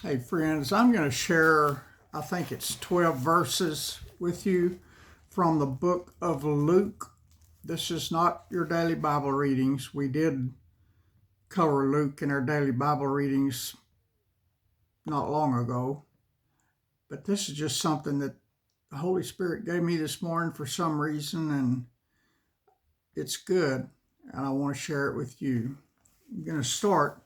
Hey friends, I'm going to share, I think it's 12 verses with you from the book of Luke. This is not your daily Bible readings. We did cover Luke in our daily Bible readings not long ago, but this is just something that the Holy Spirit gave me this morning for some reason, and it's good, and I want to share it with you. I'm going to start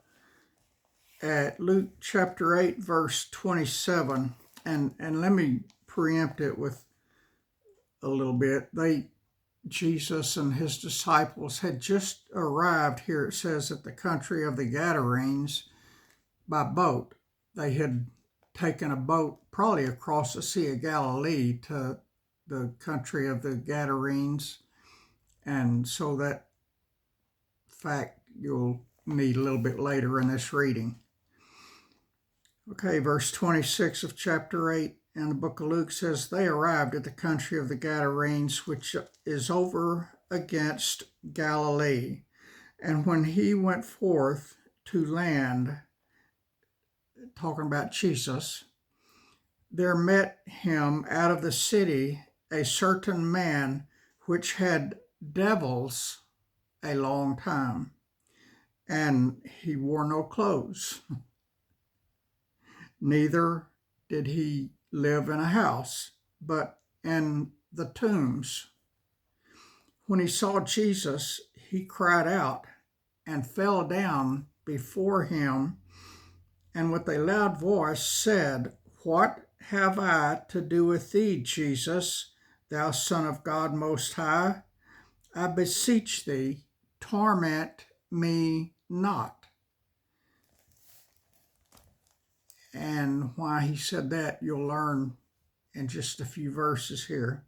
at Luke chapter 8, verse 27, and let me preempt it with a little bit. Jesus and his disciples had just arrived here, it says, at the country of the Gadarenes by boat. They had taken a boat probably across the Sea of Galilee to the country of the Gadarenes, and so that fact you'll need a little bit later in this reading. Okay, verse 26 of chapter 8 in the book of Luke says, they arrived at the country of the Gadarenes, which is over against Galilee. And when he went forth to land, talking about Jesus, there met him out of the city a certain man which had devils a long time, and he wore no clothes. Neither did he live in a house, but in the tombs. When he saw Jesus, he cried out and fell down before him, and with a loud voice said, What have I to do with thee, Jesus, thou Son of God Most High? I beseech thee, torment me not. And why he said that, you'll learn in just a few verses here.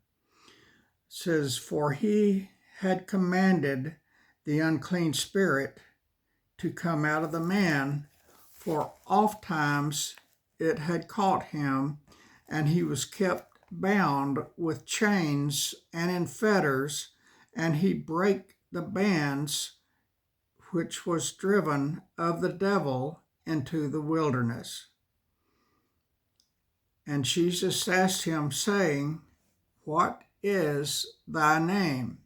It says, for he had commanded the unclean spirit to come out of the man, for ofttimes it had caught him, and he was kept bound with chains and in fetters, and he brake the bands which was driven of the devil into the wilderness. And Jesus asked him, saying, What is thy name?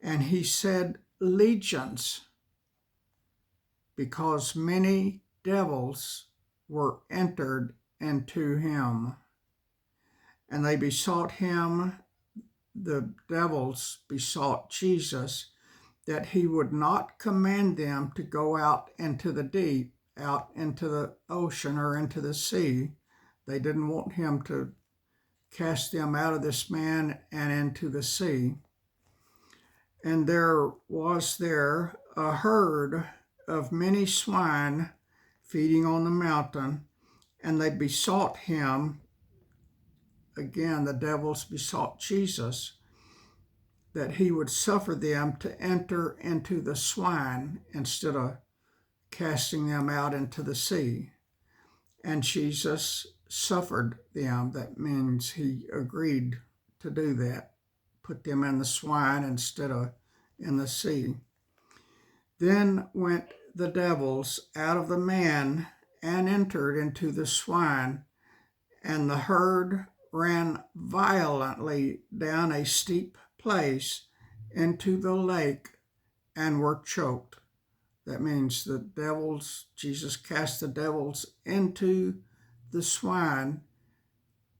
And he said, Legions, because many devils were entered into him. And they besought him, the devils besought Jesus, that he would not command them to go out into the deep, out into the ocean or into the sea. They didn't want him to cast them out of this man and into the sea. And there was there a herd of many swine feeding on the mountain, and they besought him, again the devils besought Jesus, that he would suffer them to enter into the swine instead of casting them out into the sea. And Jesus suffered them. That means he agreed to do that, put them in the swine instead of in the sea. Then went the devils out of the man and entered into the swine, and the herd ran violently down a steep place into the lake and were choked. That means the devils, Jesus cast the devils into the swine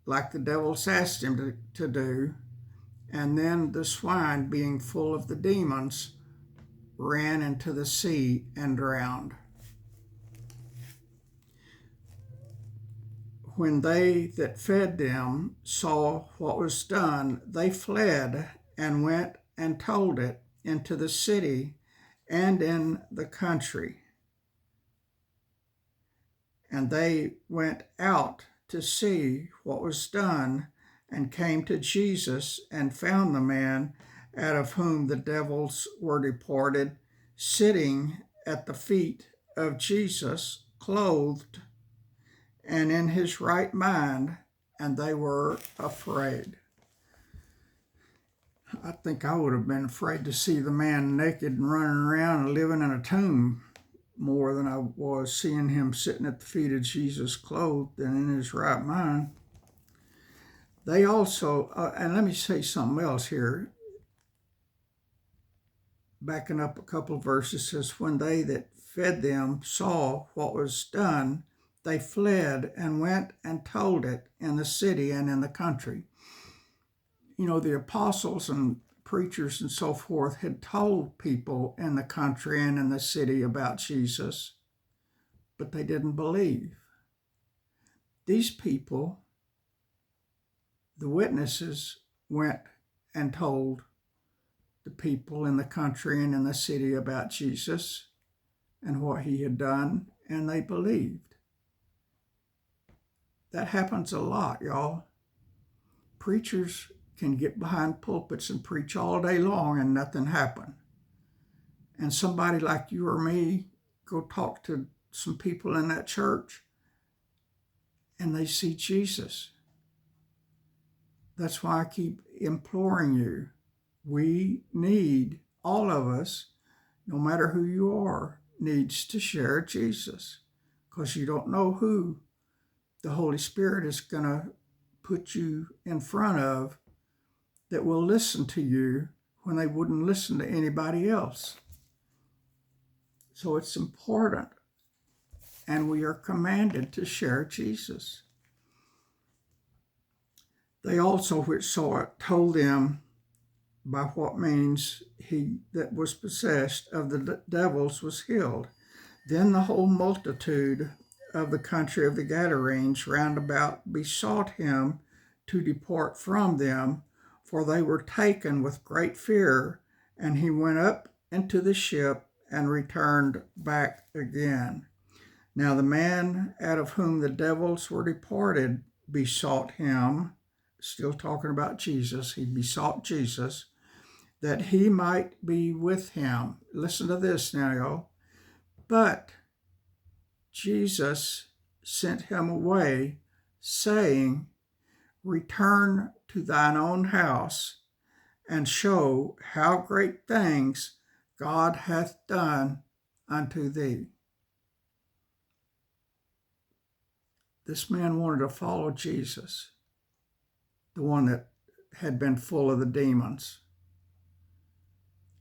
like the devils asked him to do, and then the swine, being full of the demons, ran into the sea and drowned. When they that fed them saw what was done, they fled and went and told it into the city and in the country. And they went out to see what was done, and came to Jesus, and found the man out of whom the devils were departed, sitting at the feet of Jesus, clothed and in his right mind, and they were afraid. I think I would have been afraid to see the man naked and running around and living in a tomb more than I was seeing him sitting at the feet of Jesus clothed and in his right mind. They also, and let me say something else here, backing up a couple of verses, says, when they that fed them saw what was done, they fled and went and told it in the city and in the country. You know, the apostles and preachers and so forth had told people in the country and in the city about Jesus, but they didn't believe. These people, the witnesses, went and told the people in the country and in the city about Jesus and what he had done, and they believed. That happens a lot, y'all. Preachers can get behind pulpits and preach all day long and nothing happen. And somebody like you or me go talk to some people in that church and they see Jesus. That's why I keep imploring you. We need, all of us, no matter who you are, needs to share Jesus, because you don't know who the Holy Spirit is going to put you in front of that will listen to you when they wouldn't listen to anybody else. So it's important, and we are commanded to share Jesus. They also, which saw it, told them by what means he that was possessed of the devils was healed. Then the whole multitude of the country of the Gadarenes round about besought him to depart from them, for they were taken with great fear. And he went up into the ship and returned back again. Now the man out of whom the devils were departed besought him, still talking about Jesus, he besought Jesus, that he might be with him. Listen to this now, y'all. But Jesus sent him away, saying, return to thine own house, and show how great things God hath done unto thee. This man wanted to follow Jesus, the one that had been full of the demons.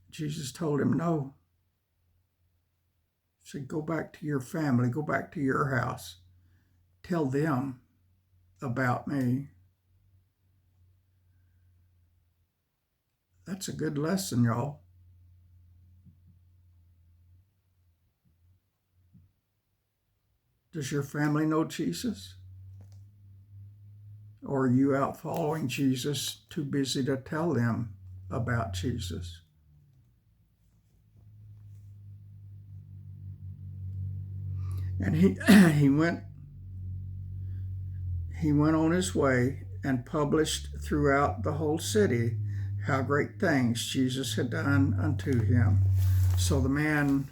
Jesus told him no. He said, go back to your family, go back to your house. Tell them about me. That's a good lesson, y'all. Does your family know Jesus? Or are you out following Jesus, too busy to tell them about Jesus? And he went on his way and published throughout the whole city how great things Jesus had done unto him. So the man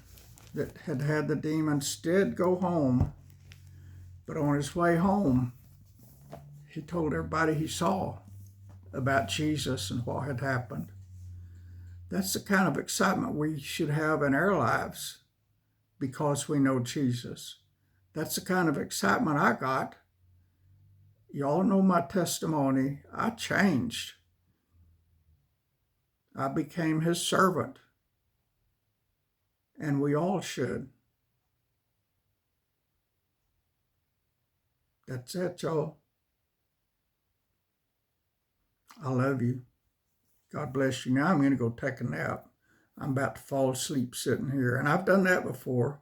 that had had the demons did go home, but on his way home, he told everybody he saw about Jesus and what had happened. That's the kind of excitement we should have in our lives because we know Jesus. That's the kind of excitement I got. Y'all know my testimony. I changed. I became his servant. And we all should. That's it, y'all. I love you. God bless you. Now I'm going to go take a nap. I'm about to fall asleep sitting here. And I've done that before.